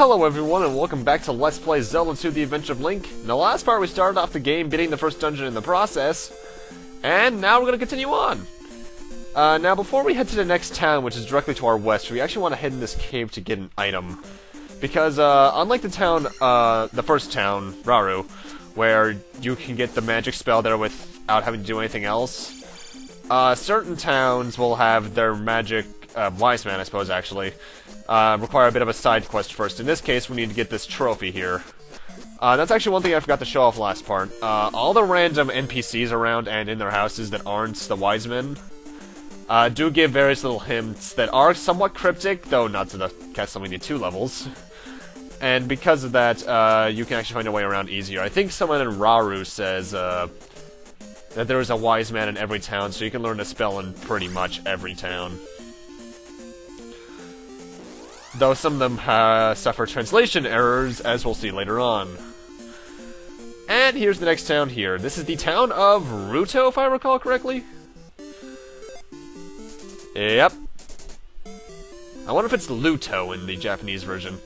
Hello everyone and welcome back to Let's Play Zelda 2 The Adventure of Link. In the last part we started off the game beating the first dungeon in the process, and now we're going to continue on. Now before we head to the next town, which is directly to our west, we actually want to head in this cave to get an item. Because unlike the town, the first town, Raru, where you can get the magic spell there without having to do anything else, certain towns will have their magic, wise man I suppose actually, require a bit of a side quest first. In this case, we need to get this trophy here. That's actually one thing I forgot to show off last part. All the random NPCs around and in their houses that aren't the wise men do give various little hints that are somewhat cryptic, though not to the Castlevania 2 levels. And because of that, you can actually find your way around easier. I think someone in Raru says that there is a wise man in every town, so you can learn a spell in pretty much every town. Though some of them suffer translation errors, as we'll see later on. And here's the next town here. This is the town of Ruto, if I recall correctly? Yep. I wonder if it's Luto in the Japanese version.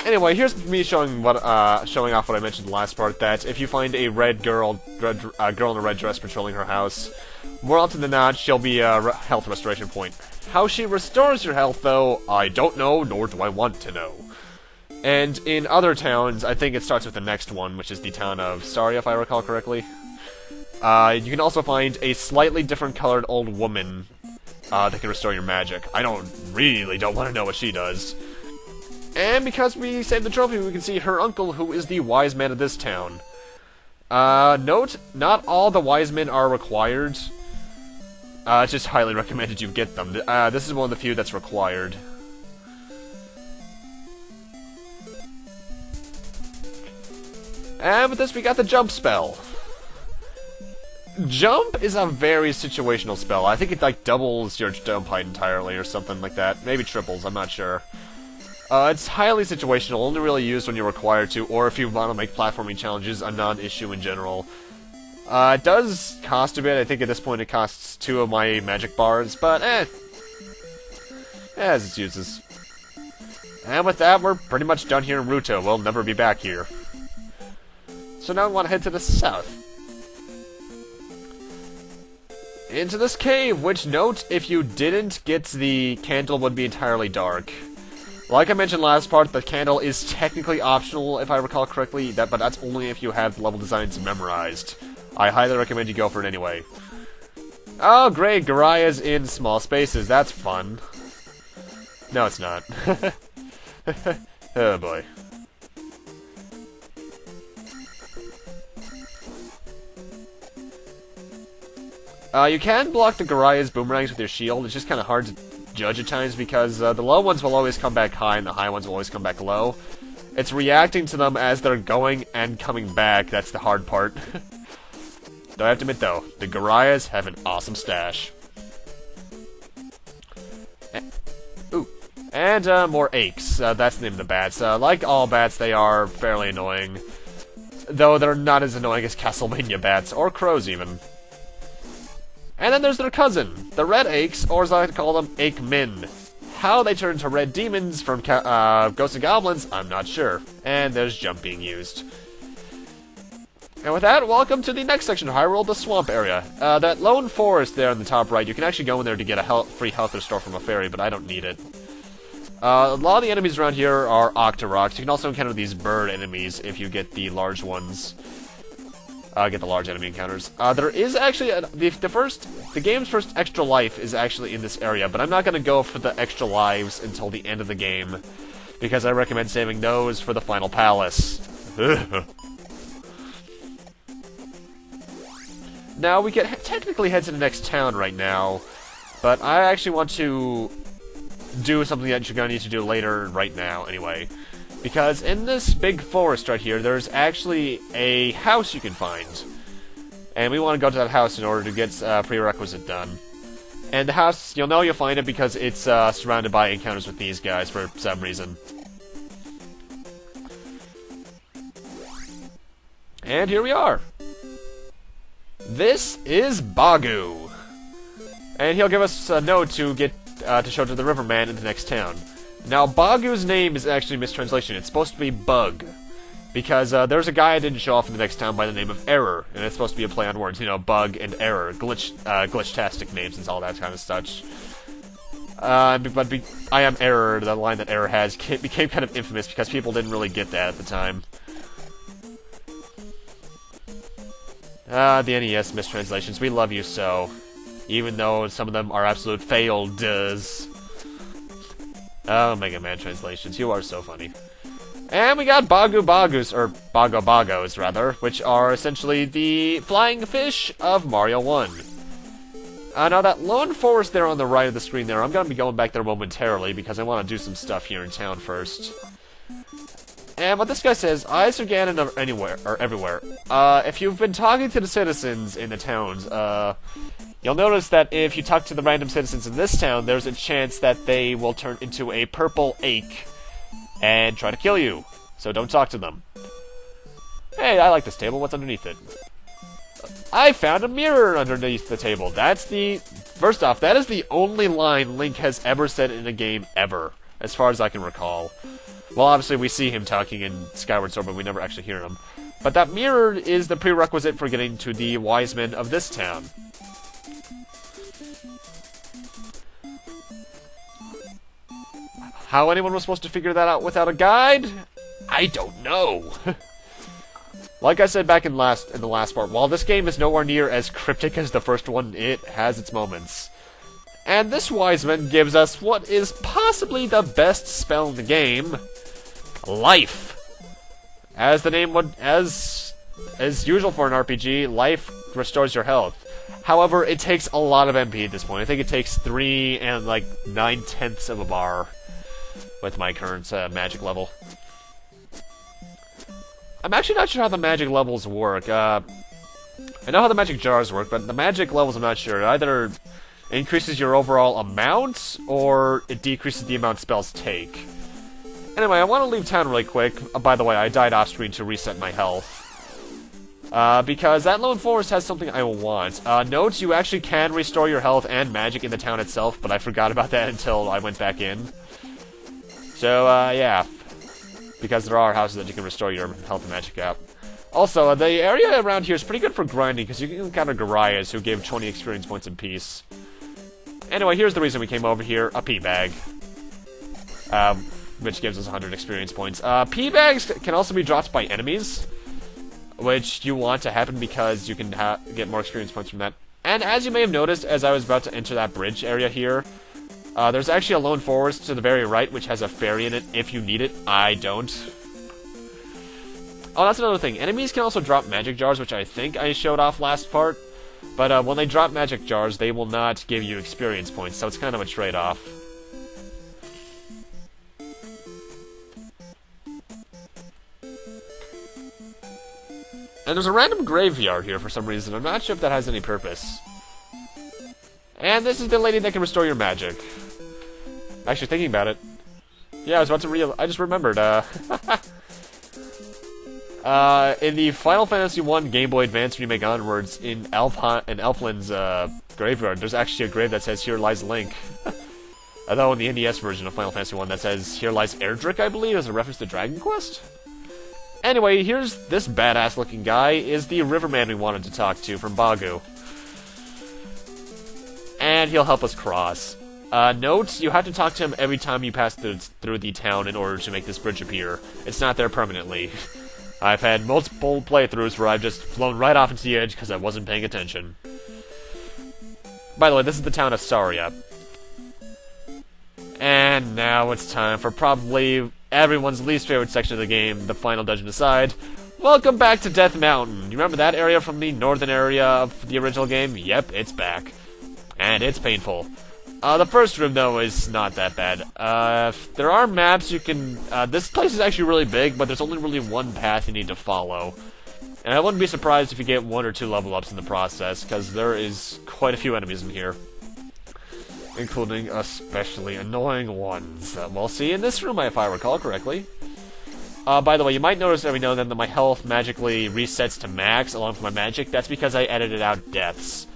Anyway, here's me showing off what I mentioned in the last part, that if you find a girl in a red dress patrolling her house, more often than not, she'll be a health restoration point. How she restores your health, though, I don't know, nor do I want to know. And in other towns, I think it starts with the next one, which is the town of Saria, if I recall correctly. You can also find a slightly different colored old woman that can restore your magic. I really don't want to know what she does. And because we saved the trophy, we can see her uncle, who is the wise man of this town. Note, not all the wise men are required. It's just highly recommended you get them. This is one of the few that's required. And with this, we got the jump spell. Jump is a very situational spell. I think it, like, doubles your jump height entirely or something like that. Maybe triples, I'm not sure. It's highly situational, only really used when you're required to, or if you want to make platforming challenges a non-issue in general. It does cost a bit. I think at this point it costs 2 of my magic bars, but as its uses. And with that, we're pretty much done here in Ruto. We'll never be back here. So now we want to head to the south. Into this cave, which, note, if you didn't get the candle, would be entirely dark. Like I mentioned last part, the candle is technically optional, if I recall correctly, but that's only if you have the level designs memorized. I highly recommend you go for it anyway. Oh, great, Garaya's in small spaces. That's fun. No, it's not. Oh, boy. You can block the Garaya's boomerangs with your shield. It's just kind of hard to judge at times because the low ones will always come back high and the high ones will always come back low. It's reacting to them as they're going and coming back that's the hard part. Though I have to admit though, the Garayas have an awesome stash. And more aches. That's the name of the bats. Like all bats, they are fairly annoying. Though they're not as annoying as Castlevania bats, or crows even. And then there's their cousin, the red aches, or as I like to call them, Ache-men. How they turn into red demons from Ghosts and Goblins, I'm not sure. And there's jump being used. And with that, welcome to the next section of Hyrule, the swamp area. That lone forest there on the top right, you can actually go in there to get a free health restore from a fairy, but I don't need it. A lot of the enemies around here are Octoroks. You can also encounter these bird enemies if you get the large ones. Get the large enemy encounters. There is actually the game's first extra life is actually in this area, but I'm not going to go for the extra lives until the end of the game, because I recommend saving those for the final palace. Now we can technically head to the next town right now, but I actually want to do something that you're going to need to do later right now anyway. Because in this big forest right here, there's actually a house you can find. And we want to go to that house in order to get a prerequisite done. And the house, you'll find it because it's surrounded by encounters with these guys for some reason. And here we are. This is Bagu. And he'll give us a note to get to show to the Riverman in the next town. Now, Bagu's name is actually a mistranslation. It's supposed to be Bug. Because there's a guy I didn't show off in the next town by the name of Error, and it's supposed to be a play on words, you know, bug and error, glitch-tastic names and all that kind of such. I am Error, the line that Error has, became kind of infamous because people didn't really get that at the time. The NES mistranslations, we love you so. Even though some of them are absolute failed-does. Oh, Mega Man translations, you are so funny. And we got Bagu Bagus, or Bago Bagos, rather, which are essentially the flying fish of Mario 1. Now that lone forest there on the right of the screen there, I'm going to be going back there momentarily because I want to do some stuff here in town first. And what this guy says, eyes are Ganon anywhere, or everywhere. If you've been talking to the citizens in the towns, you'll notice that if you talk to the random citizens in this town, there's a chance that they will turn into a purple ache and try to kill you. So don't talk to them. Hey, I like this table. What's underneath it? I found a mirror underneath the table. First off, that is the only line Link has ever said in a game ever, as far as I can recall. Well, obviously we see him talking in Skyward Sword, but we never actually hear him. But that mirror is the prerequisite for getting to the wise men of this town. How anyone was supposed to figure that out without a guide? I don't know. Like I said back in the last part, while this game is nowhere near as cryptic as the first one, it has its moments. And this wise man gives us what is possibly the best spell in the game: life. As the name would, as usual for an RPG, life restores your health. However, it takes a lot of MP at this point. I think it takes 3 and like 9/10 of a bar with my current magic level. I'm actually not sure how the magic levels work. I know how the magic jars work, but the magic levels I'm not sure. It either increases your overall amount, or it decreases the amount spells take. Anyway, I want to leave town really quick. By the way, I died off screen to reset my health. Because that lone forest has something I want. Note, you actually can restore your health and magic in the town itself, but I forgot about that until I went back in. So, yeah. Because there are houses that you can restore your health and magic at. Also, the area around here is pretty good for grinding, because you can encounter Garias who give 20 experience points apiece. Anyway, here's the reason we came over here: a pea-bag. Which gives us 100 experience points. Pea-bags can also be dropped by enemies, which you want to happen because you can get more experience points from that. And as you may have noticed, as I was about to enter that bridge area here, there's actually a lone forest to the very right, which has a fairy in it if you need it. I don't. Oh, that's another thing. Enemies can also drop magic jars, which I think I showed off last part. But when they drop magic jars, they will not give you experience points, so it's kind of a trade-off. And there's a random graveyard here for some reason. I'm not sure if that has any purpose. And this is the lady that can restore your magic. Actually, thinking about it. Yeah, I was about to I just remembered, in the Final Fantasy I Game Boy Advance remake onwards, in Elflin's, graveyard, there's actually a grave that says, "Here lies Link." Although in the NES version of Final Fantasy I, that says, "Here lies Erdrick," I believe, as a reference to Dragon Quest? Anyway, here's this badass-looking guy, is the Riverman we wanted to talk to from Bagu. And he'll help us cross. Note, you have to talk to him every time you pass through the town in order to make this bridge appear. It's not there permanently. I've had multiple playthroughs where I've just flown right off into the edge because I wasn't paying attention. By the way, this is the town of Saria. And now it's time for probably everyone's least favorite section of the game, the final dungeon aside. Welcome back to Death Mountain. You remember that area from the northern area of the original game? Yep, it's back. And it's painful. The first room, though, is not that bad. There are maps you can... this place is actually really big, but there's only really one path you need to follow. And I wouldn't be surprised if you get 1 or 2 level ups in the process, because there is quite a few enemies in here. Including especially annoying ones that we'll see in this room, if I recall correctly. By the way, you might notice every now and then that my health magically resets to max along with my magic. That's because I edited out deaths.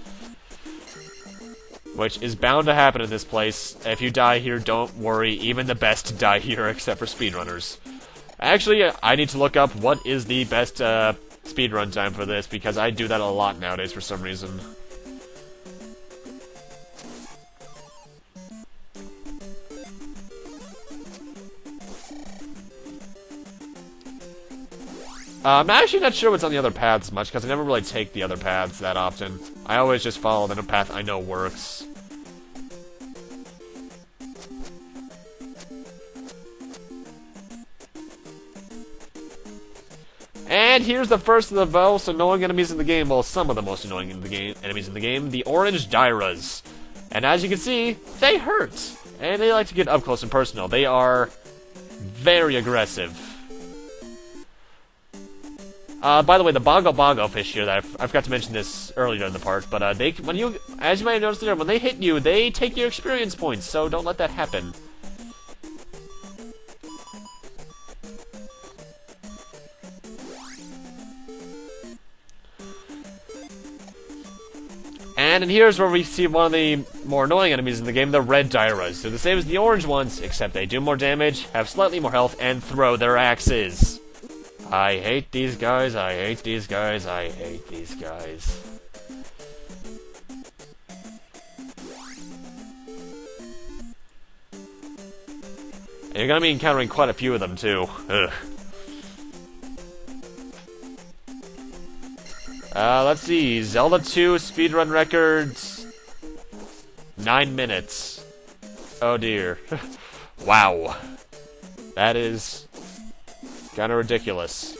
which is bound to happen in this place. If you die here, don't worry, even the best die here except for speedrunners. Actually, I need to look up what is the best speedrun time for this, because I do that a lot nowadays for some reason. I'm actually not sure what's on the other paths much, because I never really take the other paths that often. I always just follow the path I know works. And here's the first of the most annoying enemies in the game. Well, some of the most annoying enemies in the game. The orange Dairas. And as you can see, they hurt. And they like to get up close and personal. They are very aggressive. By the way, the Bongo fish here, I forgot to mention this earlier in the part, but as you might have noticed there, when they hit you, they take your experience points, so don't let that happen. And here's where we see one of the more annoying enemies in the game, the red Dairas. They're the same as the orange ones, except they do more damage, have slightly more health, and throw their axes. I hate these guys, I hate these guys, I hate these guys. And you're gonna be encountering quite a few of them, too. Ugh. Let's see, Zelda 2 speedrun records... 9 minutes. Oh dear. Wow. That is... kinda ridiculous.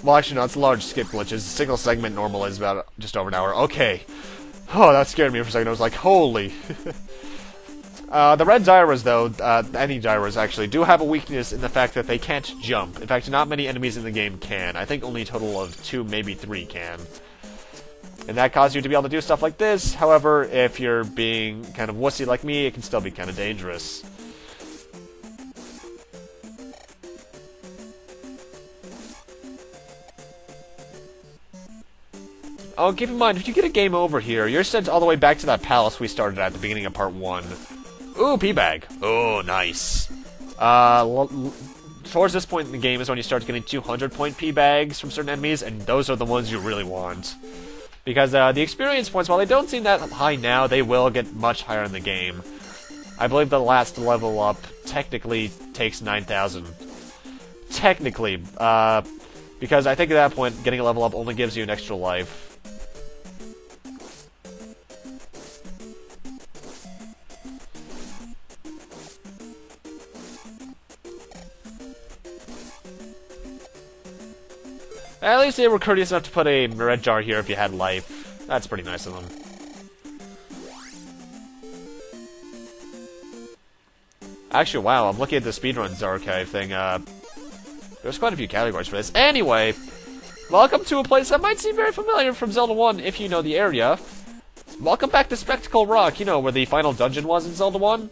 Well, actually, no, it's a large skip glitches. The single segment normal is about just over an hour. Okay. Oh, that scared me for a second. I was like, holy. The red Dairas, though, any Dairas actually, do have a weakness in the fact that they can't jump. In fact, not many enemies in the game can. I think only a total of 2, maybe 3 can. And that causes you to be able to do stuff like this. However, if you're being kind of wussy like me, it can still be kind of dangerous. Oh, keep in mind, if you get a game over here, you're sent all the way back to that palace we started at the beginning of part 1. Ooh, P-Bag. Oh, nice. Towards this point in the game is when you start getting 200-point P-Bags from certain enemies, and those are the ones you really want. Because the experience points, while they don't seem that high now, they will get much higher in the game. I believe the last level up technically takes 9,000. Technically, because I think at that point, getting a level up only gives you an extra life. At least they were courteous enough to put a red jar here if you had life. That's pretty nice of them. Actually, wow, I'm looking at the speedruns archive thing. There's quite a few categories for this. Anyway, welcome to a place that might seem very familiar from Zelda 1 if you know the area. Welcome back to Spectacle Rock, you know, where the final dungeon was in Zelda 1.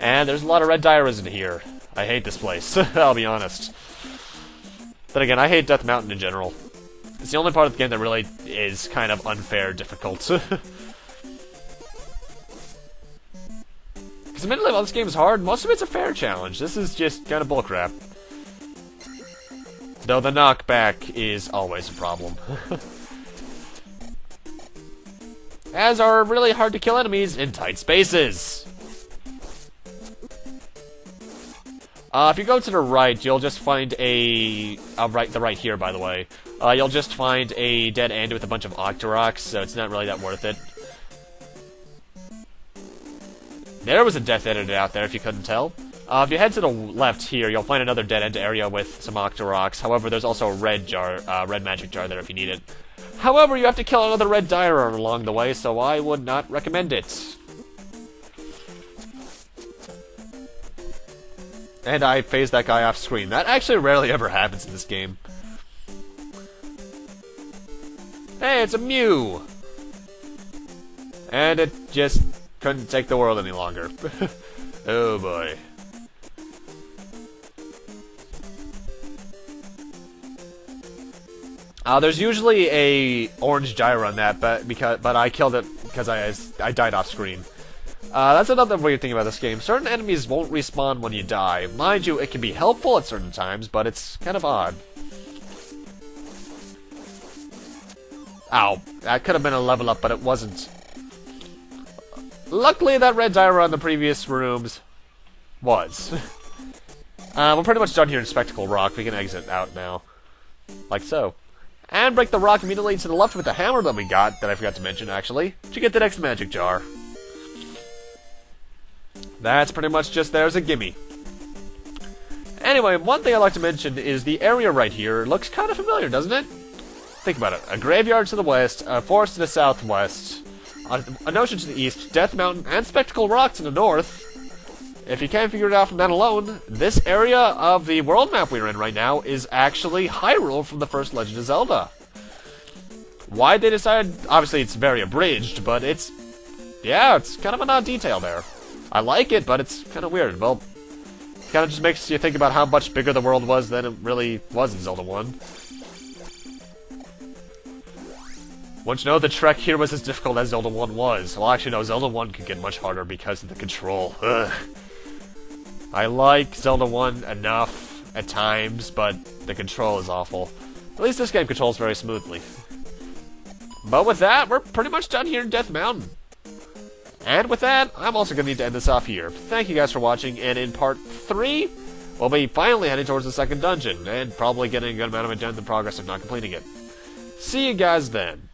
And there's a lot of red Dairas in here. I hate this place, I'll be honest. Then again, I hate Death Mountain in general. It's the only part of the game that really is kind of unfair difficult. Because admittedly, while this game is hard, most of it's a fair challenge. This is just kind of bullcrap. Though the knockback is always a problem. As are really hard to kill enemies in tight spaces. If you go to the right, you'll just find the right here, by the way. You'll just find a dead end with a bunch of Octoroks, so it's not really that worth it. There was a death edited out there, if you couldn't tell. If you head to the left here, you'll find another dead end area with some Octoroks. However, there's also a red magic jar there if you need it. However, you have to kill another red Daira along the way, so I would not recommend it. And I phased that guy off screen. That actually rarely ever happens in this game. Hey, it's a Mew! And it just couldn't take the world any longer. Oh boy. There's usually a orange gyro on that, but I killed it because I died off screen. That's another weird thing about this game. Certain enemies won't respawn when you die. Mind you, it can be helpful at certain times, but it's kind of odd. Ow. That could have been a level up, but it wasn't. Luckily, that red gyro in the previous rooms was. We're pretty much done here in Spectacle Rock. We can exit out now. Like so. And break the rock immediately to the left with the hammer that we got, that I forgot to mention, actually, to get the next magic jar. That's pretty much just there as a gimme. Anyway, one thing I'd like to mention is the area right here looks kind of familiar, doesn't it? Think about it. A graveyard to the west, a forest to the southwest, an ocean to the east, Death Mountain, and Spectacle Rock to the north. If you can't figure it out from that alone, this area of the world map we're in right now is actually Hyrule from the first Legend of Zelda. Why they decided... Obviously, it's very abridged, but it's... Yeah, it's kind of an odd detail there. I like it, but it's kind of weird. Well, it kind of just makes you think about how much bigger the world was than it really was in Zelda 1. Once you know, the trek here was as difficult as Zelda 1 was. Well, actually, no, Zelda 1 could get much harder because of the control. Ugh. I like Zelda 1 enough at times, but the control is awful. At least this game controls very smoothly. But with that, we're pretty much done here in Death Mountain. And with that, I'm also going to need to end this off here. Thank you guys for watching, and in part 3, we'll be finally heading towards the second dungeon, and probably getting a good amount of it done in the progress of not completing it. See you guys then.